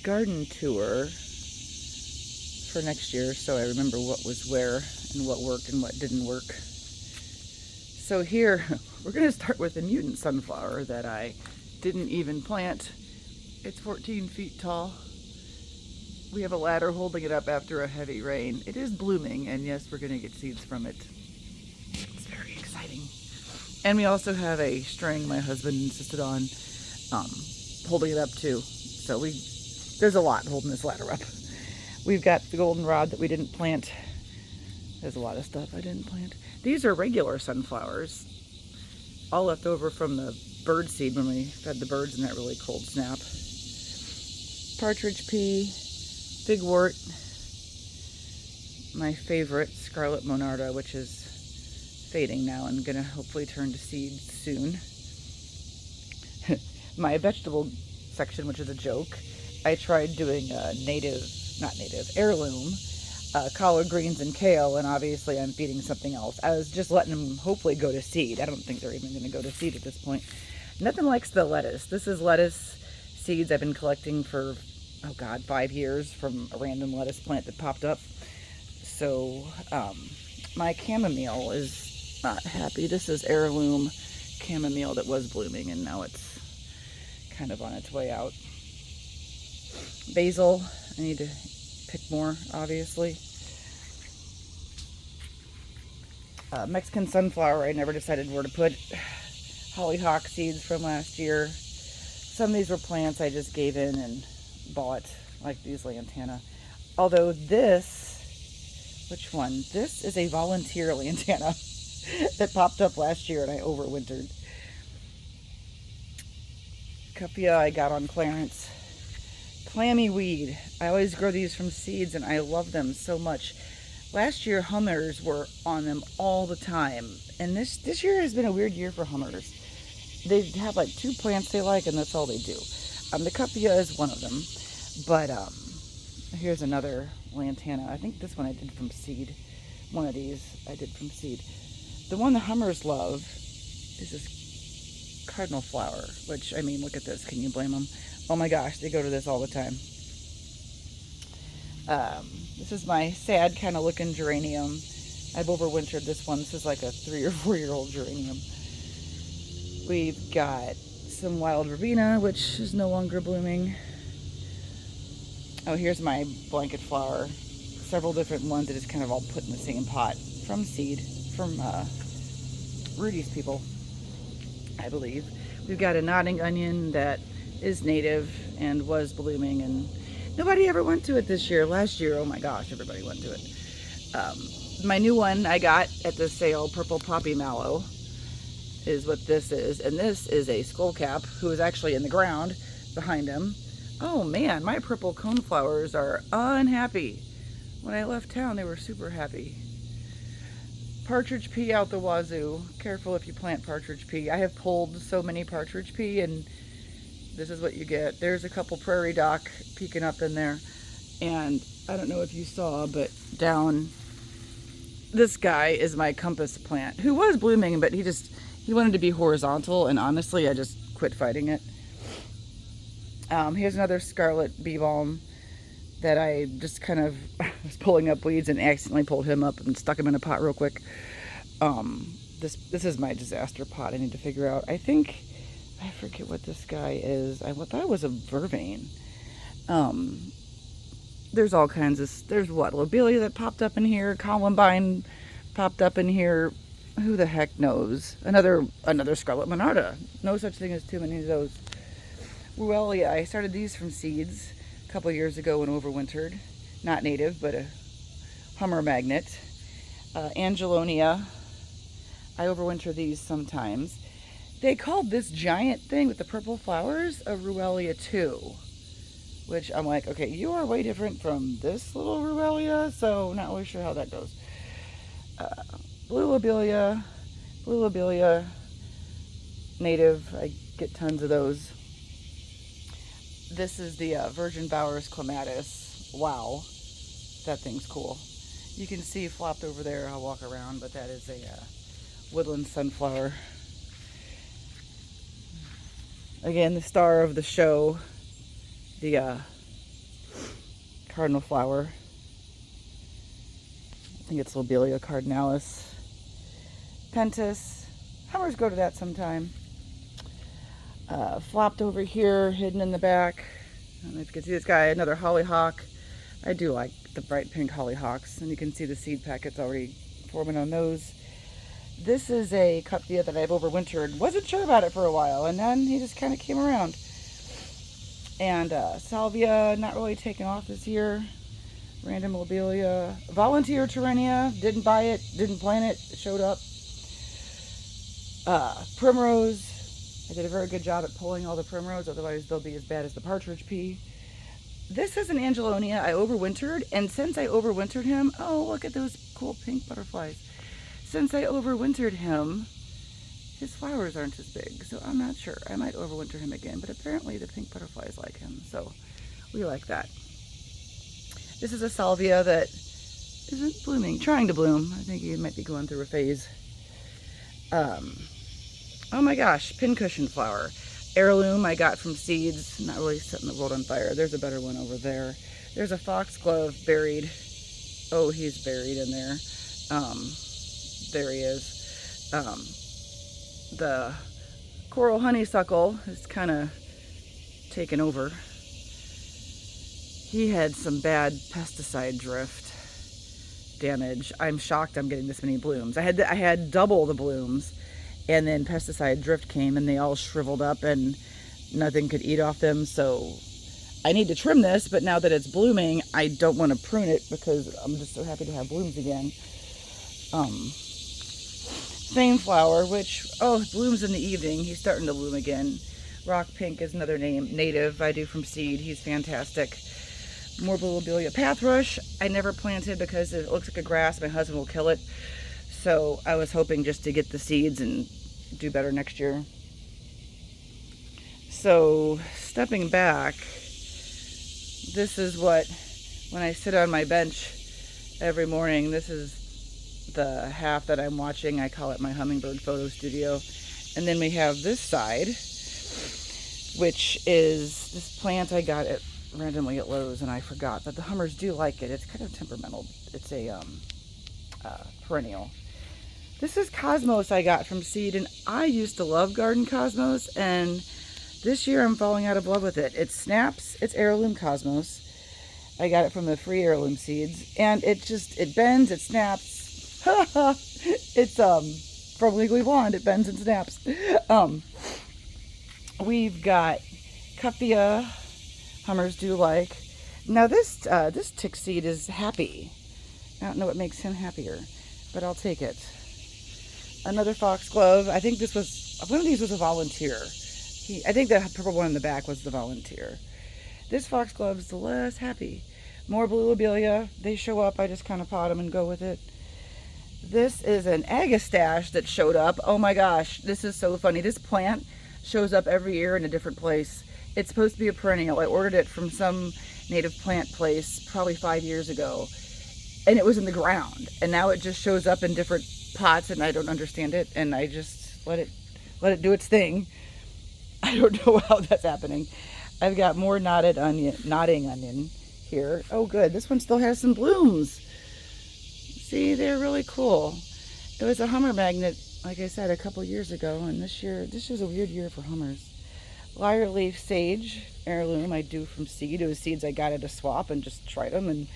garden tour for next year, so I remember what was where and what worked and what didn't work. So here, we're going to start with a mutant sunflower that I didn't even plant. It's 14 feet tall. We have a ladder holding it up after a heavy rain. It is blooming, and yes, we're going to get seeds from it. It's very exciting. And we also have a string my husband insisted on holding it up too. So there's a lot holding this ladder up. We've got the goldenrod that we didn't plant. There's a lot of stuff I didn't plant. These are regular sunflowers, all left over from the bird seed when we fed the birds in that really cold snap. Partridge pea, figwort, my favorite, scarlet monarda, which is fading now and gonna hopefully turn to seed soon. My vegetable section, which is a joke, I tried doing heirloom, collard greens and kale, and obviously I'm feeding something else. I was just letting them hopefully go to seed. I don't think they're even going to go to seed at this point. Nothing likes the lettuce. This is lettuce seeds I've been collecting for, 5 years from a random lettuce plant that popped up. So my chamomile is not happy. This is heirloom chamomile that was blooming, and now it's kind of on its way out. Basil, I need to pick more, obviously. Mexican sunflower, I never decided where to put. Hollyhock seeds from last year. Some of these were plants I just gave in and bought, like these lantana. Although this, which one? This is a volunteer lantana that popped up last year and I overwintered. Cuphea I got on clearance. Clammy weed. I always grow these from seeds and I love them so much. Last year hummers were on them all the time. And this year has been a weird year for hummers. They have like 2 plants they like and that's all they do. The Cuphea is one of them. But here's another lantana. I think this one I did from seed. One of these I did from seed. The one the hummers love is this cardinal flower, which, I mean, look at this. Can you blame them? Oh my gosh, they go to this all the time. This is my sad kind of looking geranium. I've overwintered this one. This is like a 3 or 4 year old geranium. We've got some wild verbena, which is no longer blooming. Oh, here's my blanket flower. Several different ones that is kind of all put in the same pot from seed, from Rudy's people, I believe. We've got a nodding onion that is native and was blooming, and nobody ever went to it this year. Last year, oh my gosh, everybody went to it. My new one I got at the sale, purple poppy mallow, is what this is. And this is a skullcap who is actually in the ground behind him. Oh man, my purple coneflowers are unhappy. When I left town, they were super happy. Partridge pea out the wazoo. Careful if you plant partridge pea. I have pulled so many partridge pea and this is what you get. There's a couple prairie dock peeking up in there. And I don't know if you saw, but down, this guy is my compass plant, who was blooming, but he wanted to be horizontal, and honestly, I just quit fighting it. Here's another scarlet bee balm that I just kind of was pulling up weeds and accidentally pulled him up and stuck him in a pot real quick. This is my disaster pot I need to figure out. I forget what this guy is. I thought it was a vervain. There's all kinds of, there's what, lobelia that popped up in here, columbine popped up in here, who the heck knows? Another scarlet monarda. No such thing as too many of those. Ruellia, I started these from seeds a couple years ago and overwintered. Not native, but a hummer magnet. Angelonia, I overwinter these sometimes. They called this giant thing with the purple flowers a Ruellia 2. Which I'm like, okay, you are way different from this little Ruellia, so not really sure how that goes. Blue lobelia, native, I get tons of those. This is the Virgin Bowers clematis. Wow, that thing's cool. You can see flopped over there, I'll walk around, but that is a woodland sunflower. Again, the star of the show, the cardinal flower. I think it's Lobelia cardinalis. Pentas. Hummers go to that sometime. Flopped over here, hidden in the back. I don't know if you can see this guy, another hollyhock. I do like the bright pink hollyhocks, and you can see the seed packets already forming on those. This is a cupia that I've overwintered. Wasn't sure about it for a while, and then he just kind of came around. And salvia, not really taken off this year. Random lobelia. Volunteer Terrenia, didn't buy it, didn't plant it, showed up. Primrose, I did a very good job at pulling all the primrose, otherwise they'll be as bad as the partridge pea. This is an Angelonia I overwintered, and since I overwintered him, oh, look at those cool pink butterflies. Since I overwintered him, his flowers aren't as big, so I'm not sure. I might overwinter him again, but apparently the pink butterflies like him, so we like that. This is a salvia that isn't blooming, trying to bloom. I think he might be going through a phase. Oh my gosh, pincushion flower. Heirloom I got from seeds, not really setting the world on fire. There's a better one over there. There's a foxglove buried. Oh, he's buried in there. There he is. The coral honeysuckle is kind of taken over. He had some bad pesticide drift damage. I'm shocked I'm getting this many blooms. I had double the blooms, and then pesticide drift came and they all shriveled up and nothing could eat off them. So I need to trim this, but now that it's blooming, I don't want to prune it because I'm just so happy to have blooms again. Fame flower, which, oh, blooms in the evening. He's starting to bloom again. Rock pink is another name. Native, I do from seed. He's fantastic. More Lobelia pathrush. I never planted because it looks like a grass. My husband will kill it. So I was hoping just to get the seeds and do better next year. So stepping back, this is what, when I sit on my bench every morning, this is the half that I'm watching. I call it my hummingbird photo studio. And then we have this side, which is this plant I got it randomly at Lowe's, and I forgot, but the hummers do like it. It's kind of temperamental. It's a perennial. This is Cosmos I got from seed, and I used to love garden Cosmos, and this year I'm falling out of love with it. It snaps. It's heirloom Cosmos. I got it from the free heirloom seeds, and it bends, it snaps. It's from Legally Blonde. It bends and snaps. We've got Cupia. Hummers do like. Now this tick seed is happy. I don't know what makes him happier, but I'll take it. Another foxglove. I think one of these was a volunteer. I think the purple one in the back was the volunteer. This foxglove is the less happy. More blue lobelia. They show up. I just kind of pot them and go with it. This is an agastache that showed up. Oh my gosh, this is so funny. This plant shows up every year in a different place. It's supposed to be a perennial. I ordered it from some native plant place probably 5 years ago, and it was in the ground, and now it just shows up in different pots, and I don't understand it, and I just let it do its thing. I don't know how that's happening. I've got more nodding onion here. Oh good, this one still has some blooms. See, they're really cool. It was a hummer magnet, like I said, a couple years ago, and this is a weird year for hummers. Lyre leaf sage, heirloom I do from seed. It was seeds I got at a swap and just tried them, and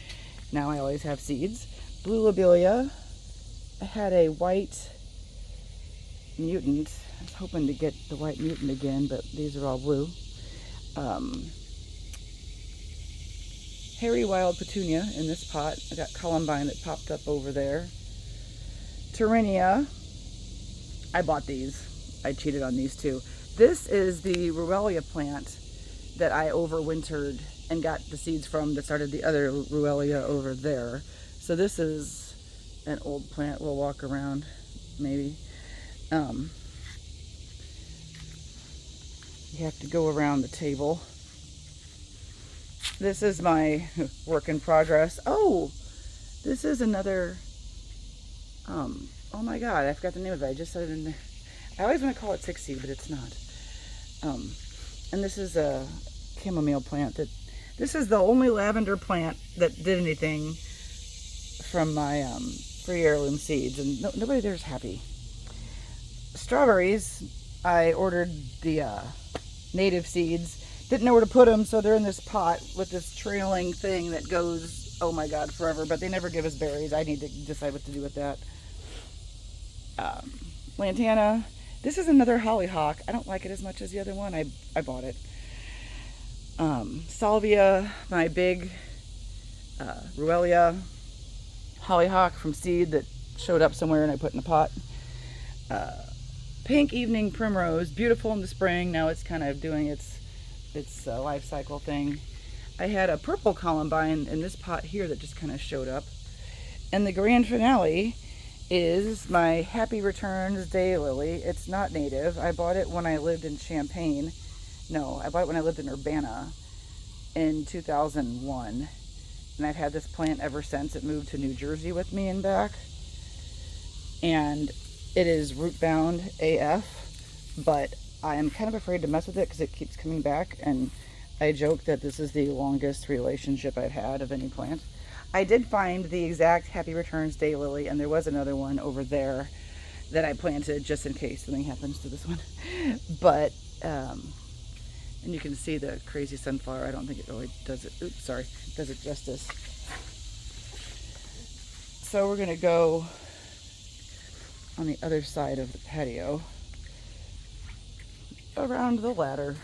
now I always have seeds. Blue lobelia. I had a white mutant. I was hoping to get the white mutant again, but these are all blue. Hairy wild petunia in this pot. I got columbine that popped up over there. Terrenia. I bought these. I cheated on these too. This is the Ruellia plant that I overwintered and got the seeds from that started the other Ruellia over there. So this is an old plant. We'll walk around maybe. You have to go around the table. This is my work in progress. Oh, this is another, oh my God, I forgot the name of it. I just said it in there. I always want to call it 6 seed, but it's not. And this is a chamomile plant that This is the only lavender plant that did anything from my free heirloom seeds, and nobody there's happy. Strawberries, I ordered the native seeds. Didn't know where to put them, so they're in this pot with this trailing thing that goes, oh my god, forever. But they never give us berries. I need to decide what to do with that. Lantana. This is another hollyhock. I don't like it as much as the other one. I bought it. Salvia, my big Ruellia hollyhock from seed that showed up somewhere and I put in a pot. Pink evening primrose, beautiful in the spring. Now it's kind of doing its life cycle thing. I had a purple columbine in this pot here that just kind of showed up. And the grand finale is my Happy Returns daylily. It's not native. I bought it when I lived in Champaign. No, I bought it when I lived in Urbana in 2001. And I've had this plant ever since. It moved to New Jersey with me and back. And it is root bound AF, but I am kind of afraid to mess with it because it keeps coming back. And I joke that this is the longest relationship I've had of any plant. I did find the exact Happy Returns daylily, and there was another one over there that I planted just in case something happens to this one. But, and you can see the crazy sunflower. I don't think it really does it, does it justice. So we're gonna go on the other side of the patio, around the ladder.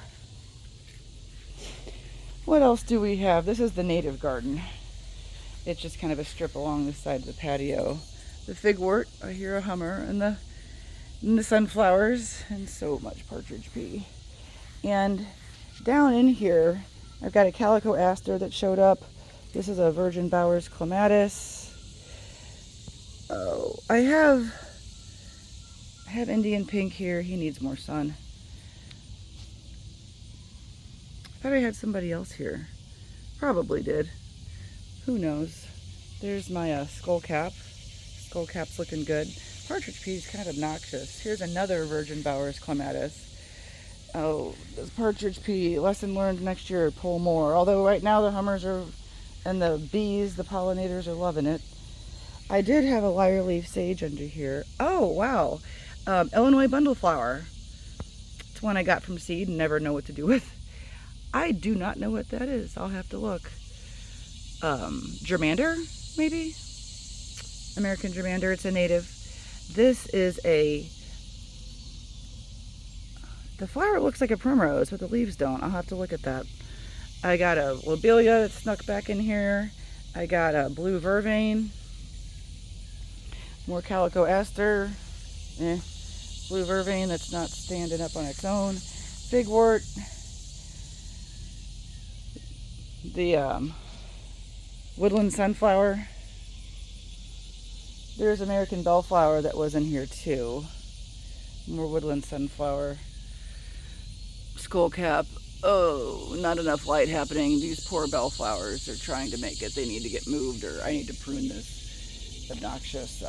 What else do we have? This is the native garden. It's just kind of a strip along the side of the patio. The figwort, I hear a hummer, and the sunflowers, and so much partridge pea. And down in here, I've got a calico aster that showed up. This is a virgin Bowers clematis. Oh, I have Indian pink here. He needs more sun. I thought I had somebody else here. Probably did. Who knows? There's my skullcap. Skullcap's looking good. Partridge pea is kind of obnoxious. Here's another virgin Bowers clematis. Oh, this partridge pea. Lesson learned next year, pull more. Although right now the hummers are, and the bees, the pollinators are loving it. I did have a lyre leaf sage under here. Oh, wow. Illinois bundleflower. It's one I got from seed and never know what to do with. I do not know what that is. I'll have to look. Germander, maybe? American germander, it's a native. This is the flower looks like a primrose, but the leaves don't. I'll have to look at that. I got a lobelia that snuck back in here. I got a blue vervain. More calico aster. Blue vervain that's not standing up on its own. Figwort. The woodland sunflower. There's American bellflower that was in here too. More woodland sunflower. Skullcap. Oh, not enough light happening. These poor bellflowers are trying to make it. They need to get moved, or I need to prune this obnoxious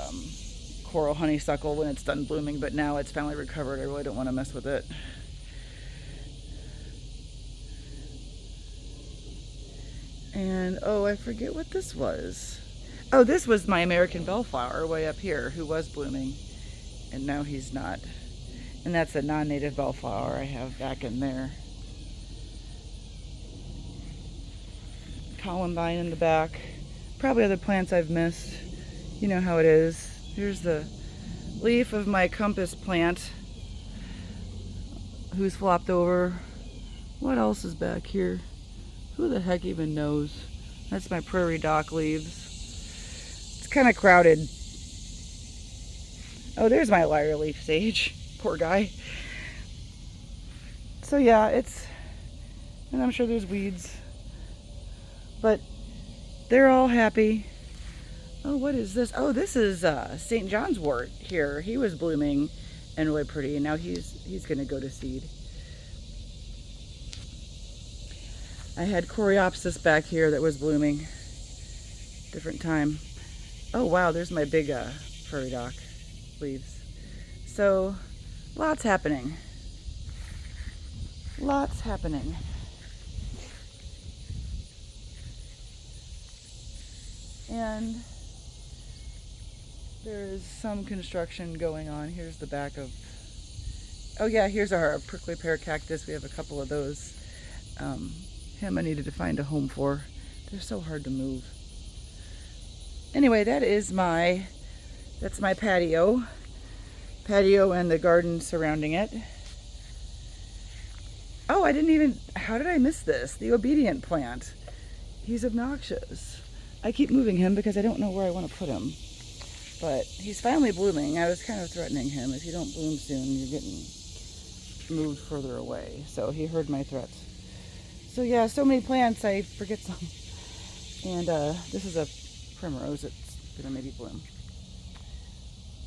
coral honeysuckle when it's done blooming, but now it's finally recovered. I really don't want to mess with it. And, oh, I forget what this was. Oh, this was my American bellflower way up here who was blooming, and now he's not. And that's a non-native bellflower I have back in there. Columbine in the back. Probably other plants I've missed. You know how it is. Here's the leaf of my compass plant who's flopped over. What else is back here? Who the heck even knows? That's my prairie dock leaves. It's kind of crowded. Oh, there's my lyre leaf sage. Poor guy. So yeah, and I'm sure there's weeds, but they're all happy. Oh, what is this? Oh, this is St. John's wort here. He was blooming and really pretty, and now he's gonna go to seed. I had Coreopsis back here that was blooming. Different time. Oh wow, there's my big prairie dock leaves. So, lots happening. Lots happening. And there is some construction going on. Here's the back of, oh yeah, here's our prickly pear cactus. We have a couple of those. Him I needed to find a home for. They're so hard to move. Anyway, that's my patio. Patio and the garden surrounding it. Oh, how did I miss this? The obedient plant. He's obnoxious. I keep moving him because I don't know where I want to put him. But he's finally blooming. I was kind of threatening him. If you don't bloom soon, you're getting moved further away. So he heard my threats. So yeah, so many plants, I forget some. And this is a primrose that's gonna maybe bloom.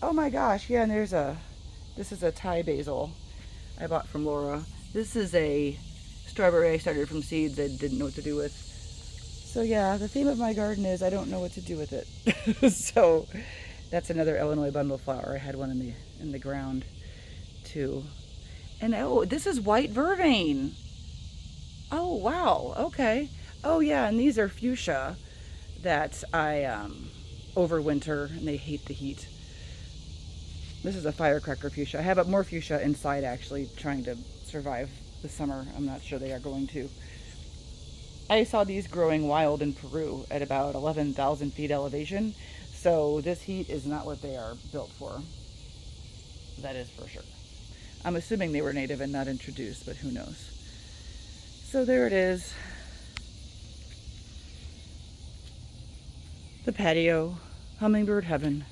Oh my gosh, yeah, and this is a Thai basil I bought from Laura. This is a strawberry I started from seeds I didn't know what to do with. So yeah, the theme of my garden is I don't know what to do with it. So that's another Illinois bundle flower. I had one in the ground too. And oh, this is white vervain. Oh wow, okay. Oh yeah, and these are fuchsia that I overwinter, and they hate the heat. This is a firecracker fuchsia. I have more fuchsia inside actually, trying to survive the summer. I'm not sure they are going to. I saw these growing wild in Peru at about 11,000 feet elevation. So this heat is not what they are built for. That is for sure. I'm assuming they were native and not introduced, but who knows. So there it is. The patio, hummingbird heaven.